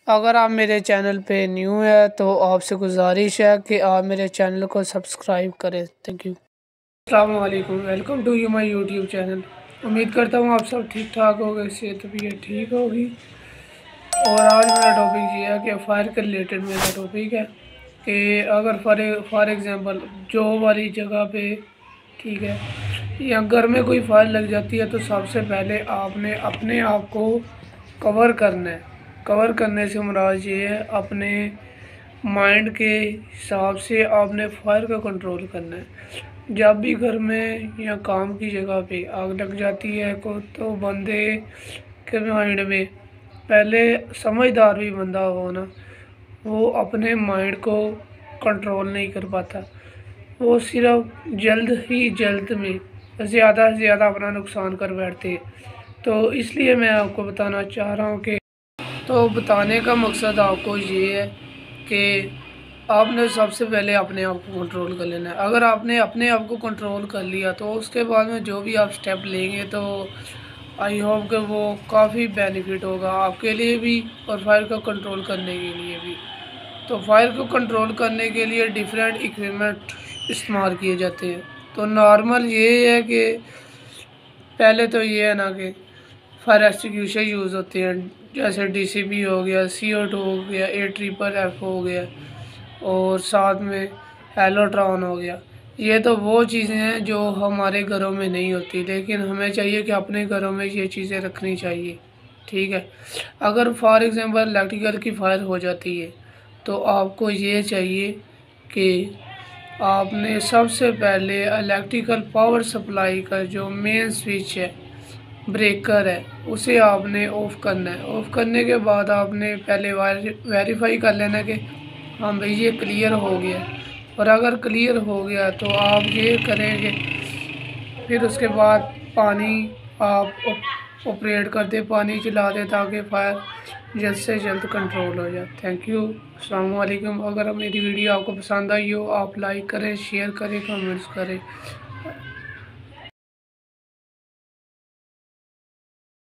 अगर आप मेरे चैनल पे न्यू है तो आपसे गुजारिश है कि आप मेरे चैनल को सब्सक्राइब करें। Thank you. अस्सलाम वालेकुम, welcome to you my YouTube channel. उम्मीद करता हूँ आप सब ठीक ठाक होंगे, सेहत भी ठीक होगी। और आज मेरा टॉपिक ये है कि फायर के रिलेटेड मेरा टॉपिक है कि अगर फॉर एग्ज़ाम्पल जॉब वाली जगह पे, ठीक है, या घर में कोई फायर लग जाती है तो सबसे पहले आपने अपने आप को कवर करना है। कवर करने से मुराद ये है अपने माइंड के हिसाब से आपने फायर का कंट्रोल करना है। जब भी घर में या काम की जगह पे आग लग जाती है को तो बंदे के माइंड में, पहले समझदार भी बंदा हो ना, वो अपने माइंड को कंट्रोल नहीं कर पाता। वो सिर्फ जल्द में ज़्यादा से ज़्यादा अपना नुकसान कर बैठते हैं। तो इसलिए मैं आपको बताना चाह रहा हूँ कि, तो बताने का मकसद आपको ये है कि आपने सबसे पहले अपने आप को कंट्रोल कर लेना है। अगर आपने अपने आप को कंट्रोल कर लिया तो उसके बाद में जो भी आप स्टेप लेंगे तो आई होप कि वो काफ़ी बेनिफिट होगा आपके लिए भी और फायर को कंट्रोल करने के लिए भी। तो फायर को कंट्रोल करने के लिए डिफरेंट इक्विपमेंट इस्तेमाल किए जाते हैं। तो नॉर्मल ये है कि पहले तो ये है ना कि फायर एक्सटिंग्विशर यूज़ होते हैं, जैसे डीसीपी हो गया, CO2 हो गया, AFFF हो गया और साथ में हेलोट्रॉन हो गया। ये तो वो चीज़ें हैं जो हमारे घरों में नहीं होती, लेकिन हमें चाहिए कि अपने घरों में ये चीज़ें रखनी चाहिए। ठीक है, अगर फॉर एग्ज़ाम्पल इलेक्ट्रिकल की फायर हो जाती है तो आपको ये चाहिए कि आपने सबसे पहले इलेक्ट्रिकल पावर सप्लाई का जो मेन स्विच है, ब्रेकर है, उसे आपने ऑफ़ करना है। ऑफ़ करने के बाद आपने पहले वेरीफाई कर लेना कि हाँ भाई ये क्लियर हो गया। और अगर क्लियर हो गया तो आप ये करेंगे, फिर उसके बाद पानी आप ऑपरेट कर दे, पानी चला दे ताकि फायर जल्द से जल्द कंट्रोल हो जाए। थैंक यू, अस्सलाम वालेकुम। अगर मेरी वीडियो आपको पसंद आई हो आप लाइक करें, शेयर करें, कमेंट्स करें।